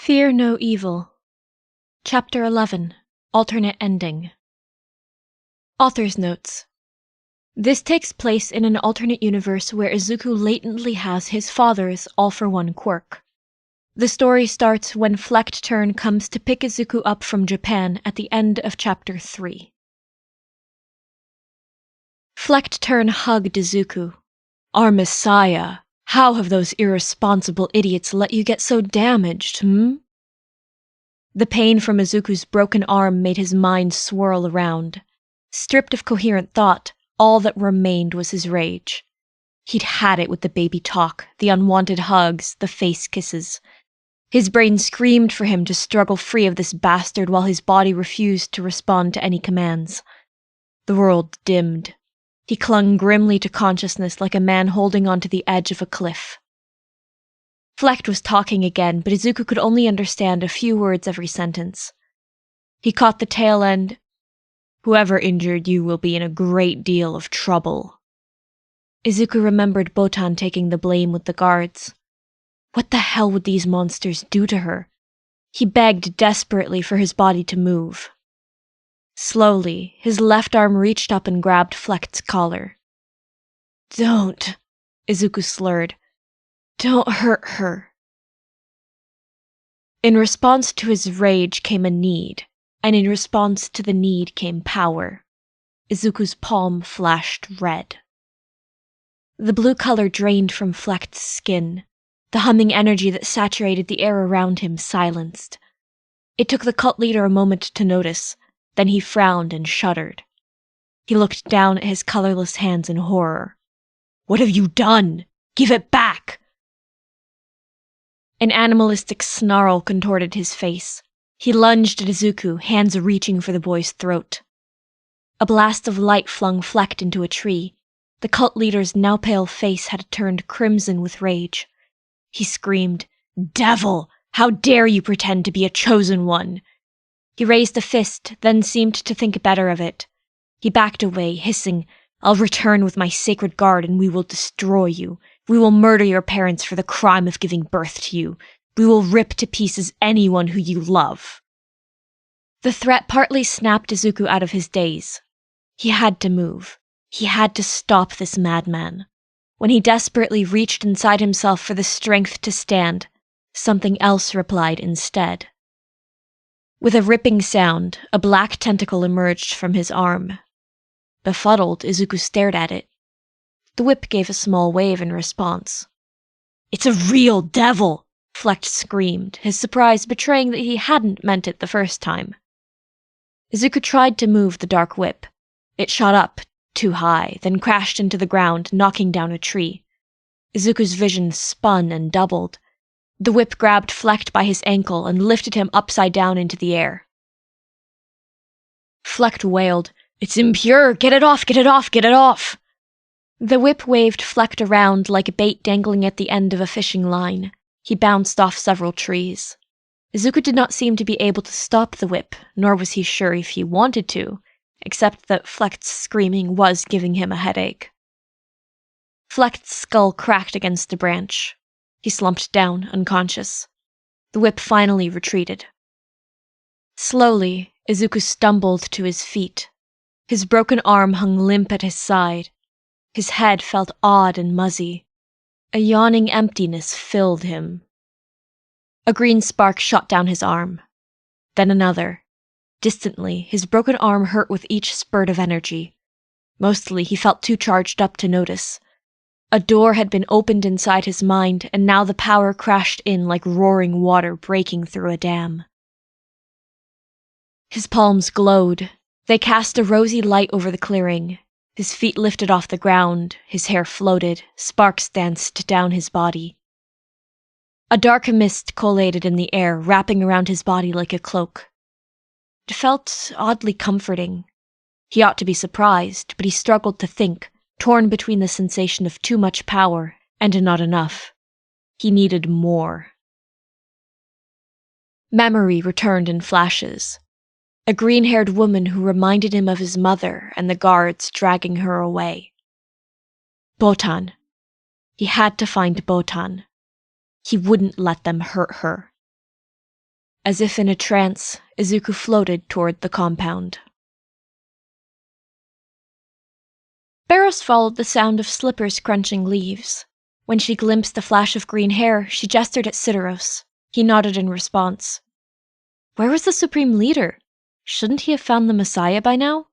Fear No Evil. Chapter 11. Alternate Ending. Author's Notes. This takes place in an alternate universe where Izuku latently has his father's all-for-one quirk. The story starts when Flecked Turn comes to pick Izuku up from Japan at the end of Chapter 3. Flecked Turn hugged Izuku. "Our messiah, how have those irresponsible idiots let you get so damaged, The pain from Izuku's broken arm made his mind swirl around. Stripped of coherent thought, all that remained was his rage. He'd had it with the baby talk, the unwanted hugs, the face kisses. His brain screamed for him to struggle free of this bastard while his body refused to respond to any commands. The world dimmed. He clung grimly to consciousness like a man holding onto the edge of a cliff. Flecked was talking again, but Izuku could only understand a few words every sentence. He caught the tail end. "Whoever injured you will be in a great deal of trouble." Izuku remembered Botan taking the blame with the guards. What the hell would these monsters do to her? He begged desperately for his body to move. Slowly, his left arm reached up and grabbed Flecked's collar. "Don't," Izuku slurred. "Don't hurt her." In response to his rage came a need, and in response to the need came power. Izuku's palm flashed red. The blue color drained from Flecked's skin. The humming energy that saturated the air around him silenced. It took the cult leader a moment to notice, then he frowned and shuddered. He looked down at his colorless hands in horror. "What have you done? Give it back!" An animalistic snarl contorted his face. He lunged at Izuku, hands reaching for the boy's throat. A blast of light flung Flecked into a tree. The cult leader's now pale face had turned crimson with rage. He screamed, "Devil! How dare you pretend to be a chosen one!" He raised a fist, then seemed to think better of it. He backed away, hissing, "I'll return with my sacred guard and we will destroy you. We will murder your parents for the crime of giving birth to you. We will rip to pieces anyone who you love." The threat partly snapped Izuku out of his daze. He had to move. He had to stop this madman. When he desperately reached inside himself for the strength to stand, something else replied instead. With a ripping sound, a black tentacle emerged from his arm. Befuddled, Izuku stared at it. The whip gave a small wave in response. "It's a real devil!" Flecked screamed, his surprise betraying that he hadn't meant it the first time. Izuku tried to move the dark whip. It shot up, too high, then crashed into the ground, knocking down a tree. Izuku's vision spun and doubled. The whip grabbed Flecked by his ankle and lifted him upside down into the air. Flecked wailed, "It's impure! Get it off! Get it off! Get it off!" The whip waved Flecked around like a bait dangling at the end of a fishing line. He bounced off several trees. Izuku did not seem to be able to stop the whip, nor was he sure if he wanted to, except that Flecked's screaming was giving him a headache. Flecked's skull cracked against a branch. He slumped down, unconscious. The whip finally retreated. Slowly, Izuku stumbled to his feet. His broken arm hung limp at his side. His head felt odd and muzzy. A yawning emptiness filled him. A green spark shot down his arm. Then another. Distantly, his broken arm hurt with each spurt of energy. Mostly, he felt too charged up to notice. A door had been opened inside his mind, and now the power crashed in like roaring water breaking through a dam. His palms glowed. They cast a rosy light over the clearing. His feet lifted off the ground, his hair floated, sparks danced down his body. A dark mist collated in the air, wrapping around his body like a cloak. It felt oddly comforting. He ought to be surprised, but he struggled to think, torn between the sensation of too much power and not enough. He needed more. Memory returned in flashes. A green-haired woman who reminded him of his mother and the guards dragging her away. Botan. He had to find Botan. He wouldn't let them hurt her. As if in a trance, Izuku floated toward the compound. Barros followed the sound of slippers crunching leaves. When she glimpsed the flash of green hair, she gestured at Sideros. He nodded in response. Where was the Supreme Leader? Shouldn't he have found the Messiah by now?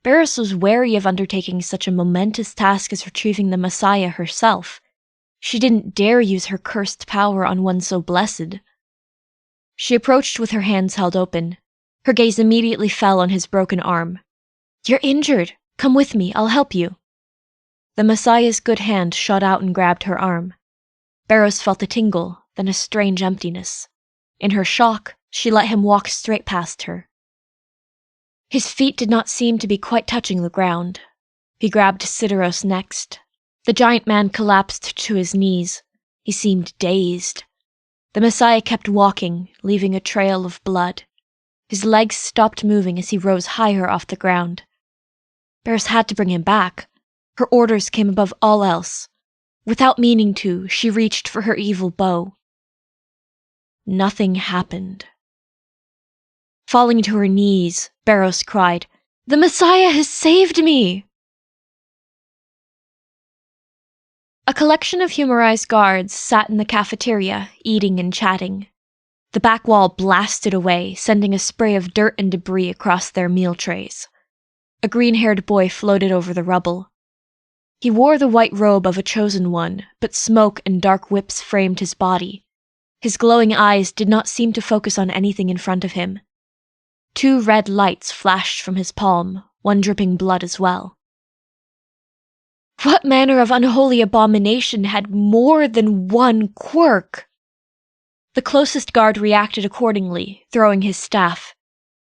Barros was wary of undertaking such a momentous task as retrieving the Messiah herself. She didn't dare use her cursed power on one so blessed. She approached with her hands held open. Her gaze immediately fell on his broken arm. You're injured. Come with me, I'll help you. The Messiah's good hand shot out and grabbed her arm. Barros felt a tingle, then a strange emptiness. In her shock, she let him walk straight past her. His feet did not seem to be quite touching the ground. He grabbed Sideros next. The giant man collapsed to his knees. He seemed dazed. The Messiah kept walking, leaving a trail of blood. His legs stopped moving as he rose higher off the ground. Barros had to bring him back. Her orders came above all else. Without meaning to, she reached for her evil bow. Nothing happened. Falling to her knees, Barros cried, The Messiah has saved me! A collection of Humarise guards sat in the cafeteria, eating and chatting. The back wall blasted away, sending a spray of dirt and debris across their meal trays. A green-haired boy floated over the rubble. He wore the white robe of a chosen one, but smoke and dark whips framed his body. His glowing eyes did not seem to focus on anything in front of him. 2 red lights flashed from his palm, one dripping blood as well. What manner of unholy abomination had more than one quirk? The closest guard reacted accordingly, throwing his staff.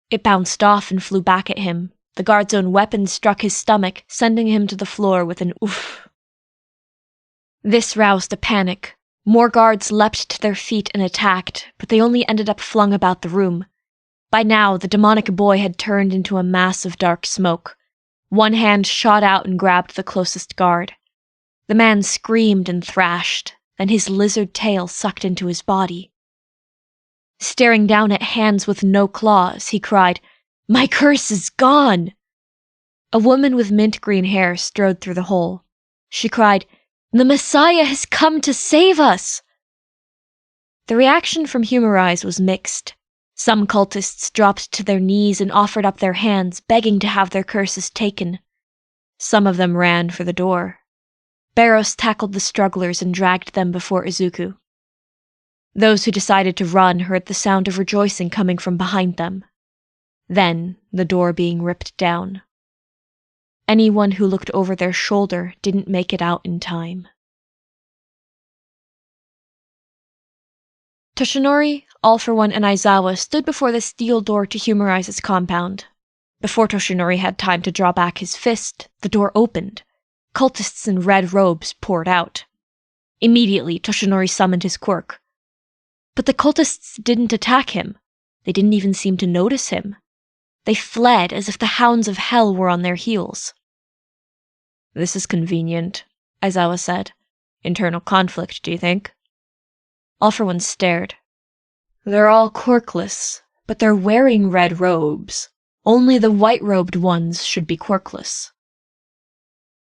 It bounced off and flew back at him. The guard's own weapon struck his stomach, sending him to the floor with an oof. This roused a panic. More guards leapt to their feet and attacked, but they only ended up flung about the room. By now, the demonic boy had turned into a mass of dark smoke. One hand shot out and grabbed the closest guard. The man screamed and thrashed, then his lizard tail sucked into his body. Staring down at hands with no claws, he cried, My curse is gone! A woman with mint green hair strode through the hole. She cried, The Messiah has come to save us! The reaction from Humarise was mixed. Some cultists dropped to their knees and offered up their hands, begging to have their curses taken. Some of them ran for the door. Barros tackled the strugglers and dragged them before Izuku. Those who decided to run heard the sound of rejoicing coming from behind them. Then, the door being ripped down. Anyone who looked over their shoulder didn't make it out in time. Toshinori, All For One, and Aizawa stood before the steel door to Humarise's compound. Before Toshinori had time to draw back his fist, the door opened. Cultists in red robes poured out. Immediately, Toshinori summoned his quirk. But the cultists didn't attack him. They didn't even seem to notice him. They fled as if the hounds of hell were on their heels. This is convenient, Aizawa said. Internal conflict, do you think? All For One stared. They're all quirkless, but they're wearing red robes. Only the white-robed ones should be quirkless.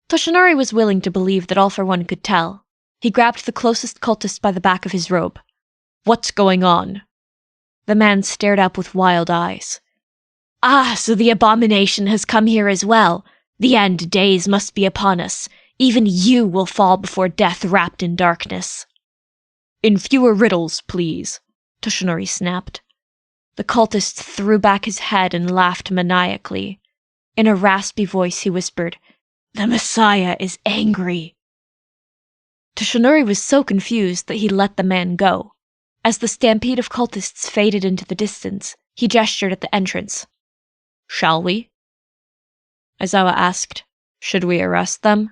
Toshinori was willing to believe that All For One could tell. He grabbed the closest cultist by the back of his robe. What's going on? The man stared up with wild eyes. Ah, so the abomination has come here as well. The end days must be upon us. Even you will fall before death wrapped in darkness. In fewer riddles, please, Toshinori snapped. The cultist threw back his head and laughed maniacally. In a raspy voice he whispered, The Messiah is angry. Toshinori was so confused that he let the man go. As the stampede of cultists faded into the distance, he gestured at the entrance. Shall we? Aizawa asked, Should we arrest them?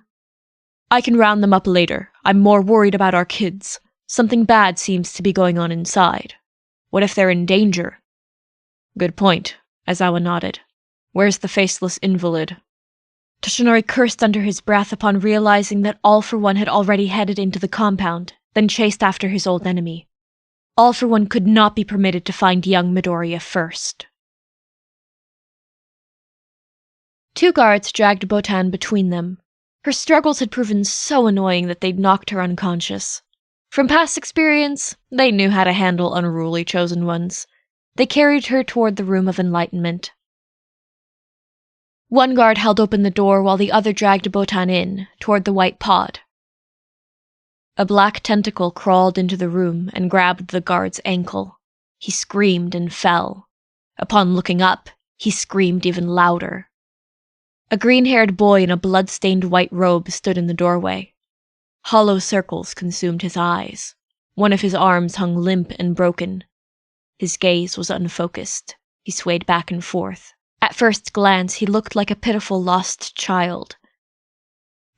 I can round them up later. I'm more worried about our kids. Something bad seems to be going on inside. What if they're in danger? Good point, Aizawa nodded. Where's the faceless invalid? Toshinori cursed under his breath upon realizing that All For One had already headed into the compound, then chased after his old enemy. All for One could not be permitted to find young Midoriya first. 2 guards dragged Botan between them. Her struggles had proven so annoying that they'd knocked her unconscious. From past experience, they knew how to handle unruly chosen ones. They carried her toward the Room of Enlightenment. One guard held open the door while the other dragged Botan in, toward the white pod. A black tentacle crawled into the room and grabbed the guard's ankle. He screamed and fell. Upon looking up, he screamed even louder. A green-haired boy in a blood-stained white robe stood in the doorway. Hollow circles consumed his eyes. One of his arms hung limp and broken. His gaze was unfocused. He swayed back and forth. At first glance, he looked like a pitiful lost child.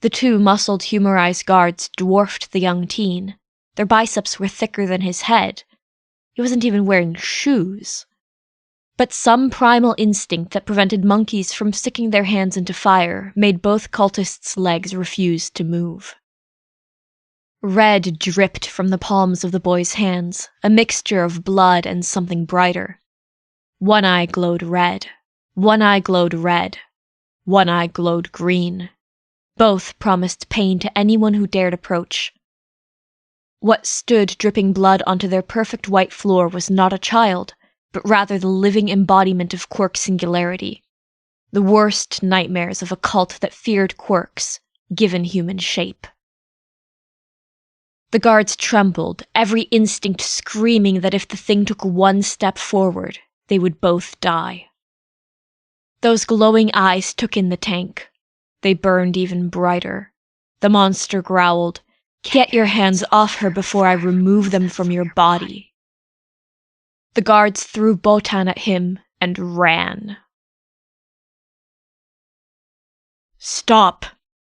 The 2 muscled Humarise guards dwarfed the young teen. Their biceps were thicker than his head. He wasn't even wearing shoes. But some primal instinct that prevented monkeys from sticking their hands into fire made both cultists' legs refuse to move. Red dripped from the palms of the boy's hands, a mixture of blood and something brighter. One eye glowed red. One eye glowed red. One eye glowed green. Both promised pain to anyone who dared approach. What stood dripping blood onto their perfect white floor was not a child, but rather the living embodiment of quirk singularity. The worst nightmares of a cult that feared quirks, given human shape. The guards trembled, every instinct screaming that if the thing took one step forward, they would both die. Those glowing eyes took in the tank. They burned even brighter. The monster growled, "Get your hands off her before I remove them from your body." The guards threw Botan at him and ran. "Stop!"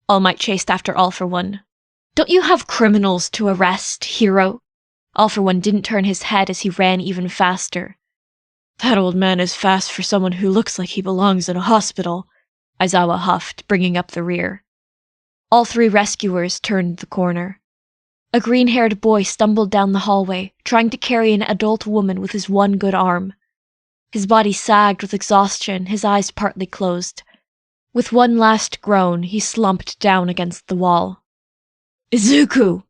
All Might chased after All for One. "Don't you have criminals to arrest, hero?" All for One didn't turn his head as he ran even faster. "That old man is fast for someone who looks like he belongs in a hospital," Aizawa huffed, bringing up the rear. All 3 rescuers turned the corner. A green-haired boy stumbled down the hallway, trying to carry an adult woman with his one good arm. His body sagged with exhaustion, his eyes partly closed. With one last groan, he slumped down against the wall. "Izuku!"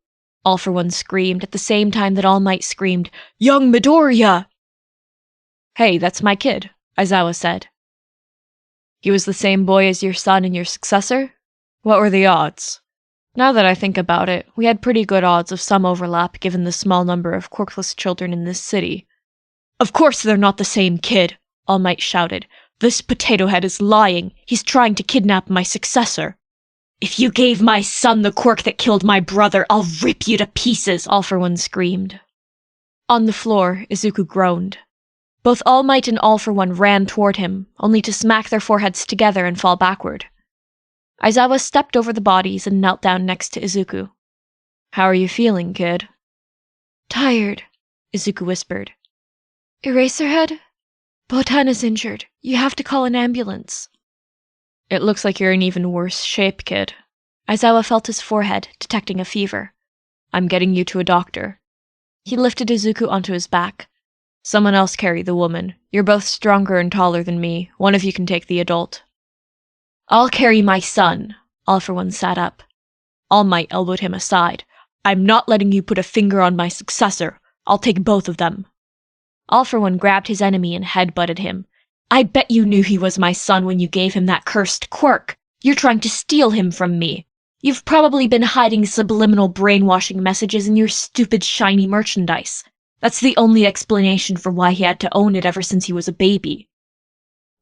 All for One screamed, at the same time that All Might screamed, "Young Midoriya!" "Hey, that's my kid," Aizawa said. "He was the same boy as your son and your successor? What were the odds?" "Now that I think about it, we had pretty good odds of some overlap given the small number of quirkless children in this city." "Of course they're not the same kid!" All Might shouted. "This potato head is lying. He's trying to kidnap my successor." "If you gave my son the quirk that killed my brother, I'll rip you to pieces," All for One screamed. On the floor, Izuku groaned. Both All Might and All for One ran toward him, only to smack their foreheads together and fall backward. Aizawa stepped over the bodies and knelt down next to Izuku. "How are you feeling, kid?" "Tired," Izuku whispered. "Eraserhead? Botan is injured. You have to call an ambulance." "It looks like you're in even worse shape, kid." Aizawa felt his forehead, detecting a fever. "I'm getting you to a doctor." He lifted Izuku onto his back. "Someone else carry the woman. You're both stronger and taller than me. One of you can take the adult." "I'll carry my son." All for One sat up. All Might elbowed him aside. "I'm not letting you put a finger on my successor. I'll take both of them." All for One grabbed his enemy and headbutted him. "I bet you knew he was my son when you gave him that cursed quirk. You're trying to steal him from me. You've probably been hiding subliminal brainwashing messages in your stupid shiny merchandise. That's the only explanation for why he had to own it ever since he was a baby."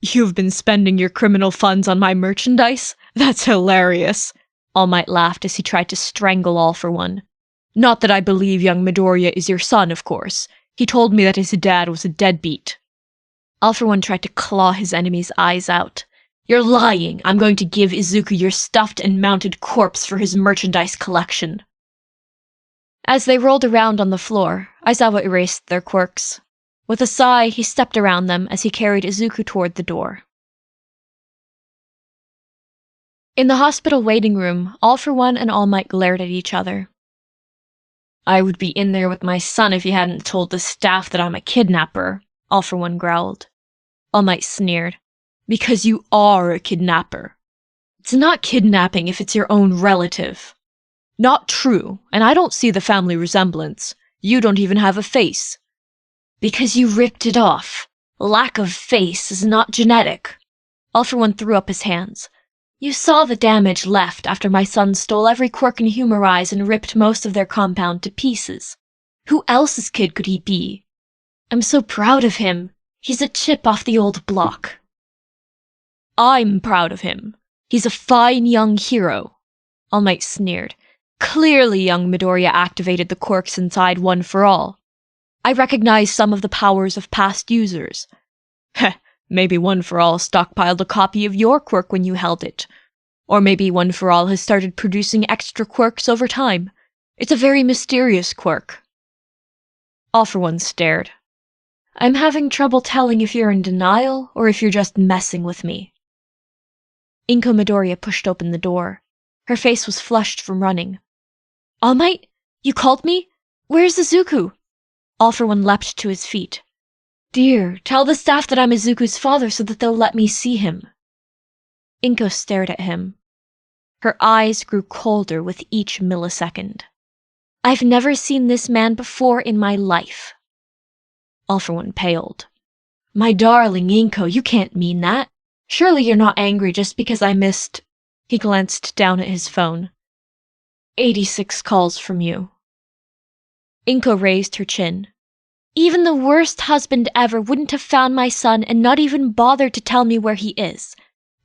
"You've been spending your criminal funds on my merchandise? That's hilarious." All Might laughed as he tried to strangle All for One. "Not that I believe young Midoriya is your son, of course. He told me that his dad was a deadbeat." All for One tried to claw his enemy's eyes out. "You're lying! I'm going to give Izuku your stuffed and mounted corpse for his merchandise collection." As they rolled around on the floor, Aizawa erased their quirks. With a sigh, he stepped around them as he carried Izuku toward the door. In the hospital waiting room, All for One and All Might glared at each other. I would be in there with my son if he hadn't told the staff that I'm a kidnapper, All For One growled. All Might sneered. Because you are a kidnapper. It's not kidnapping if it's your own relative. Not true, and I don't see the family resemblance. You don't even have a face. Because you ripped it off. Lack of face is not genetic. All For One threw up his hands. You saw the damage left after my son stole every quirk in Humarise and ripped most of their compound to pieces. Who else's kid could he be? I'm so proud of him. He's a chip off the old block. I'm proud of him. He's a fine young hero. All Might sneered. Clearly young Midoriya activated the quirks inside One For All. I recognize some of the powers of past users. Heh. Maybe One For All stockpiled a copy of your quirk when you held it. Or maybe One For All has started producing extra quirks over time. It's a very mysterious quirk. All For One stared. I'm having trouble telling if you're in denial or if you're just messing with me. Inko Midoriya pushed open the door. Her face was flushed from running. All Might? You called me? Where's Izuku? All For One leapt to his feet. Dear, tell the staff that I'm Izuku's father so that they'll let me see him. Inko stared at him. Her eyes grew colder with each millisecond. I've never seen this man before in my life. All For One paled. My darling Inko, you can't mean that. Surely you're not angry just because I missed... He glanced down at his phone. 86 calls from you. Inko raised her chin. Even the worst husband ever wouldn't have found my son and not even bothered to tell me where he is.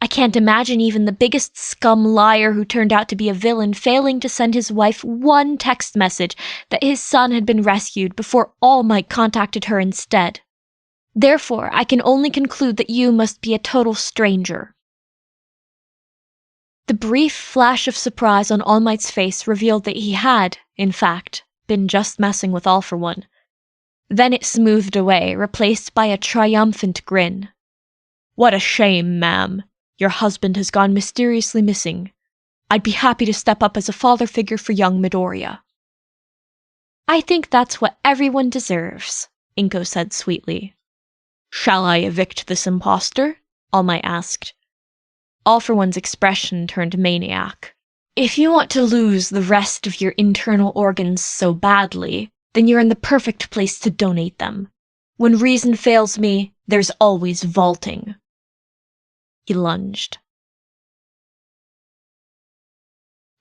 I can't imagine even the biggest scum liar who turned out to be a villain failing to send his wife one text message that his son had been rescued before All Might contacted her instead. Therefore, I can only conclude that you must be a total stranger. The brief flash of surprise on All Might's face revealed that he had, in fact, been just messing with All For One. Then it smoothed away, replaced by a triumphant grin. What a shame, ma'am. Your husband has gone mysteriously missing. I'd be happy to step up as a father figure for young Midoriya. I think that's what everyone deserves, Inko said sweetly. Shall I evict this imposter? All Might asked. All For One's expression turned maniac. If you want to lose the rest of your internal organs so badly, then you're in the perfect place to donate them. When reason fails me, there's always vaulting. He lunged.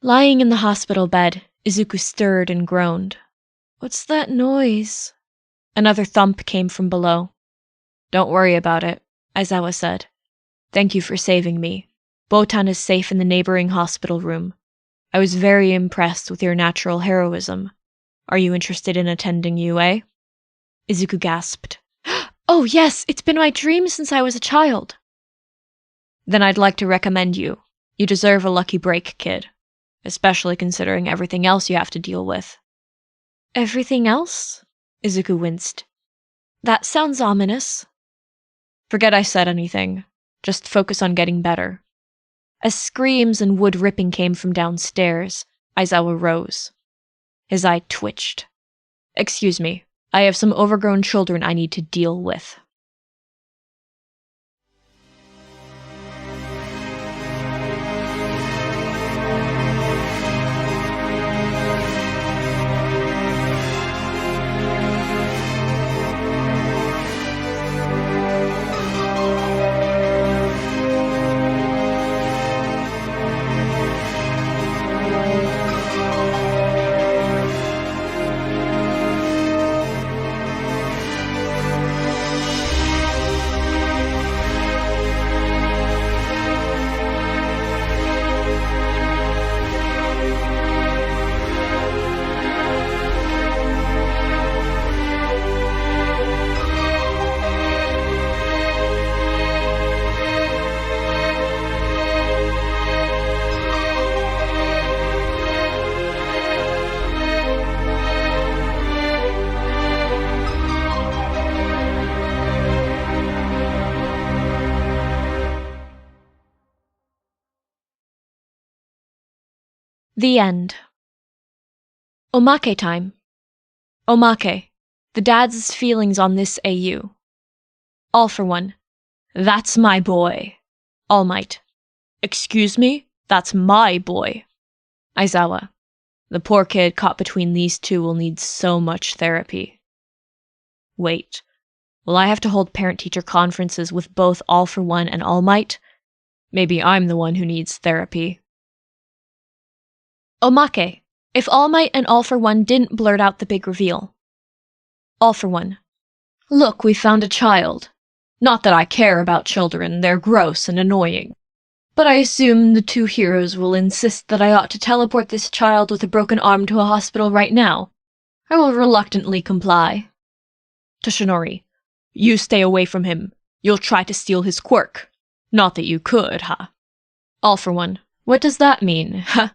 Lying in the hospital bed, Izuku stirred and groaned. What's that noise? Another thump came from below. Don't worry about it, Aizawa said. Thank you for saving me. Botan is safe in the neighboring hospital room. I was very impressed with your natural heroism. Are you interested in attending UA? Izuku gasped. Oh yes, it's been my dream since I was a child. Then I'd like to recommend you. You deserve a lucky break, kid. Especially considering everything else you have to deal with. Everything else? Izuku winced. That sounds ominous. Forget I said anything. Just focus on getting better. As screams and wood ripping came from downstairs, Aizawa rose. His eye twitched. Excuse me, I have some overgrown children I need to deal with. The end. Omake time. Omake, the dad's feelings on this AU. All for one. That's my boy. All Might. Excuse me? That's my boy. Aizawa. The poor kid caught between these two will need so much therapy. Wait. Will I have to hold parent-teacher conferences with both All for One and All Might? Maybe I'm the one who needs therapy. Omake, if All Might and All for One didn't blurt out the big reveal. All for One. Look, we found a child. Not that I care about children, they're gross and annoying. But I assume the two heroes will insist that I ought to teleport this child with a broken arm to a hospital right now. I will reluctantly comply. Toshinori. You stay away from him. You'll try to steal his quirk. Not that you could, huh? All for One. What does that mean, huh?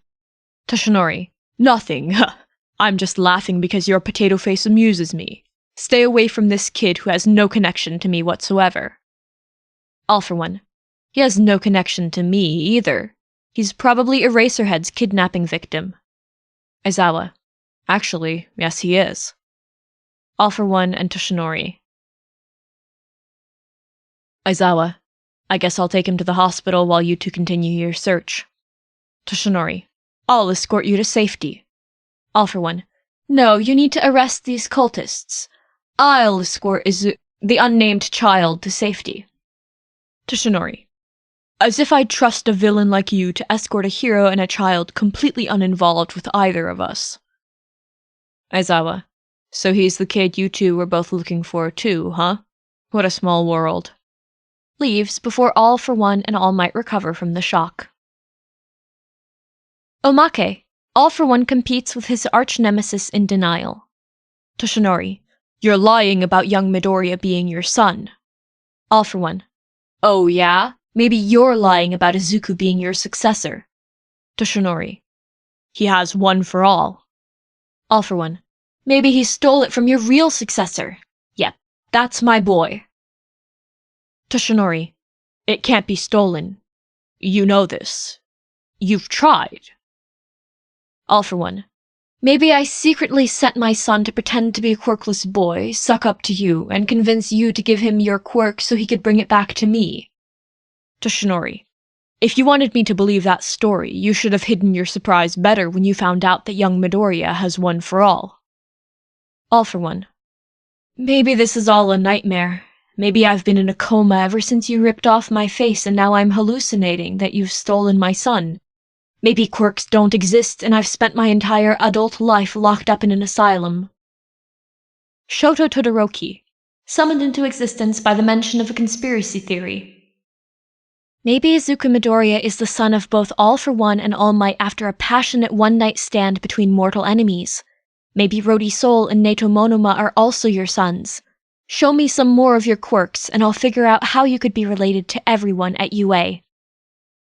Toshinori. Nothing, huh? I'm just laughing because your potato face amuses me. Stay away from this kid who has no connection to me whatsoever. All for One. He has no connection to me either. He's probably Eraserhead's kidnapping victim. Aizawa. Actually, yes he is. All for One and Toshinori. Aizawa. I guess I'll take him to the hospital while you two continue your search. Toshinori. I'll escort you to safety. All for One. No, you need to arrest these cultists. I'll escort the unnamed child to safety. Toshinori. As if I'd trust a villain like you to escort a hero and a child completely uninvolved with either of us. Aizawa. So he's the kid you two were both looking for too, huh? What a small world. Leaves before All for One and All Might recover from the shock. Omake. All for One competes with his arch-nemesis in denial. Toshinori. You're lying about young Midoriya being your son. All for One. Oh yeah? Maybe you're lying about Izuku being your successor. Toshinori. He has one for all. All for One. Maybe he stole it from your real successor. Yep, that's my boy. Toshinori. It can't be stolen. You know this. You've tried. All for One. Maybe I secretly sent my son to pretend to be a quirkless boy, suck up to you, and convince you to give him your quirk so he could bring it back to me. Toshinori. If you wanted me to believe that story, you should have hidden your surprise better when you found out that young Midoriya has one for all. All for One. Maybe this is all a nightmare. Maybe I've been in a coma ever since you ripped off my face and now I'm hallucinating that you've stolen my son. Maybe quirks don't exist and I've spent my entire adult life locked up in an asylum. Shoto Todoroki. Summoned into existence by the mention of a conspiracy theory. Maybe Izuku Midoriya is the son of both All for One and All Might after a passionate one-night stand between mortal enemies. Maybe Rody Soul and Neito Monoma are also your sons. Show me some more of your quirks, and I'll figure out how you could be related to everyone at UA.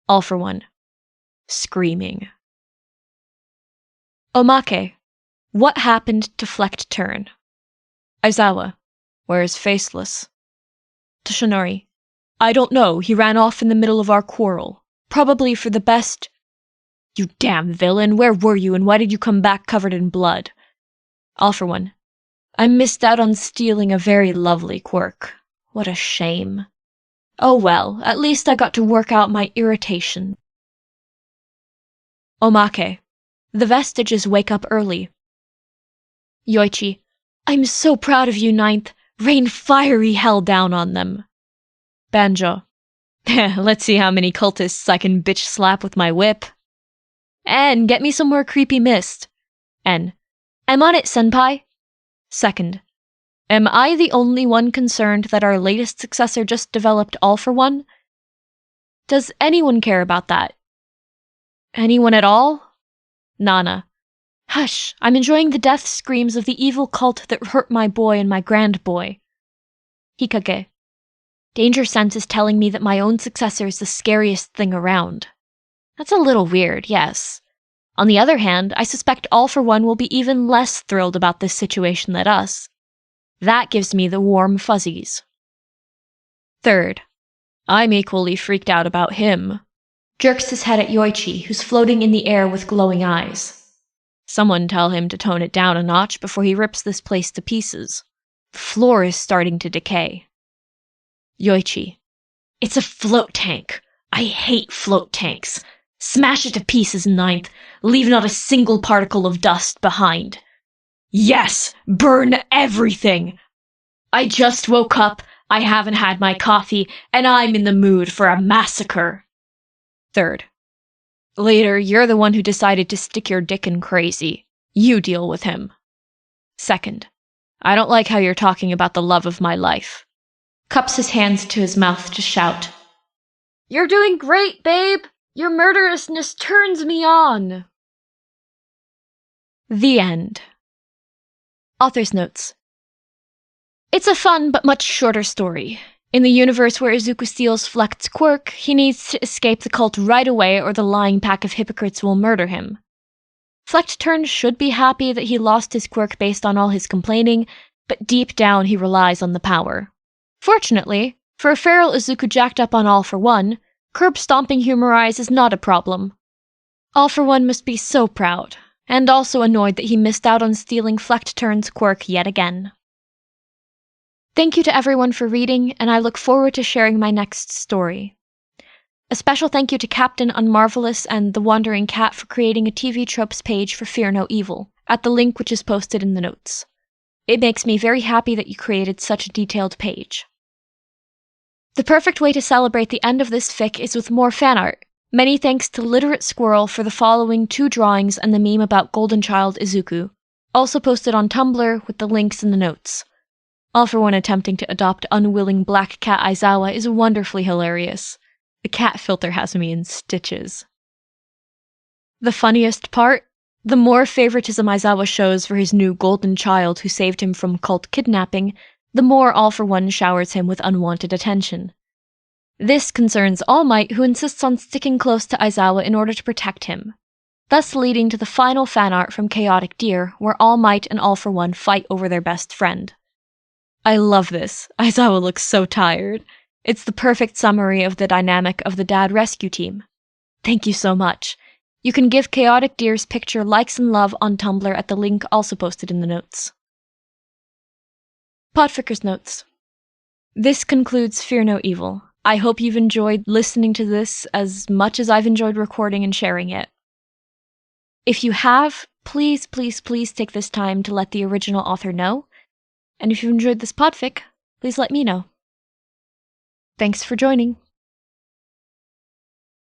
All for One. Screaming. Omake. What happened to Flecked Turn? Aizawa. Where's Faceless? Toshinori. I don't know, he ran off in the middle of our quarrel. Probably for the best. You damn villain, where were you and why did you come back covered in blood? All for One. I missed out on stealing a very lovely quirk. What a shame. Oh well, at least I got to work out my irritation. Omake. The vestiges wake up early. Yoichi. I'm so proud of you, Ninth. Rain fiery hell down on them. Banjo. Let's see how many cultists I can bitch slap with my whip. And get me some more creepy mist. N. I'm on it, senpai. Second. Am I the only one concerned that our latest successor just developed All for One? Does anyone care about that? Anyone at all? Nana. Hush, I'm enjoying the death screams of the evil cult that hurt my boy and my grandboy. Hikage. Danger Sense is telling me that my own successor is the scariest thing around. That's a little weird, yes. On the other hand, I suspect All for One will be even less thrilled about this situation than us. That gives me the warm fuzzies. Third. I'm equally freaked out about him. Jerks his head at Yoichi, who's floating in the air with glowing eyes. Someone tell him to tone it down a notch before he rips this place to pieces. The floor is starting to decay. Yoichi. It's a float tank. I hate float tanks. Smash it to pieces, Ninth. Leave not a single particle of dust behind. Yes, burn everything. I just woke up, I haven't had my coffee, and I'm in the mood for a massacre. Third. Later, you're the one who decided to stick your dick in Crazy. You deal with him. Second. I don't like how you're talking about the love of my life. Cups his hands to his mouth to shout. You're doing great, babe! Your murderousness turns me on! The end. Author's notes. It's a fun but much shorter story. In the universe where Izuku steals Flecht's quirk, he needs to escape the cult right away or the lying pack of hypocrites will murder him. Flecht Turn should be happy that he lost his quirk based on all his complaining, but deep down he relies on the power. Fortunately, for a feral Izuku jacked up on All for One, curb-stomping Humarise is not a problem. All for One must be so proud, and also annoyed that he missed out on stealing Flecht Turn's quirk yet again. Thank you to everyone for reading, and I look forward to sharing my next story. A special thank you to Captain Unmarvelous and The Wandering Cat for creating a TV Tropes page for Fear No Evil, at the link which is posted in the notes. It makes me very happy that you created such a detailed page. The perfect way to celebrate the end of this fic is with more fan art. Many thanks to Literate Squirrel for the following 2 drawings and the meme about Golden Child Izuku, also posted on Tumblr with the links in the notes. All for One attempting to adopt unwilling black cat Aizawa is wonderfully hilarious. The cat filter has me in stitches. The funniest part? The more favoritism Aizawa shows for his new golden child who saved him from cult kidnapping, the more All for One showers him with unwanted attention. This concerns All Might, who insists on sticking close to Aizawa in order to protect him, thus leading to the final fan art from Chaotic Deer, where All Might and All for One fight over their best friend. I love this. Aizawa looks so tired. It's the perfect summary of the dynamic of the dad rescue team. Thank you so much. You can give Chaotic Deer's picture likes and love on Tumblr at the link also posted in the notes. Podficker's notes. This concludes Fear No Evil. I hope you've enjoyed listening to this as much as I've enjoyed recording and sharing it. If you have, please take this time to let the original author know. And if you've enjoyed this podfic, please let me know. Thanks for joining.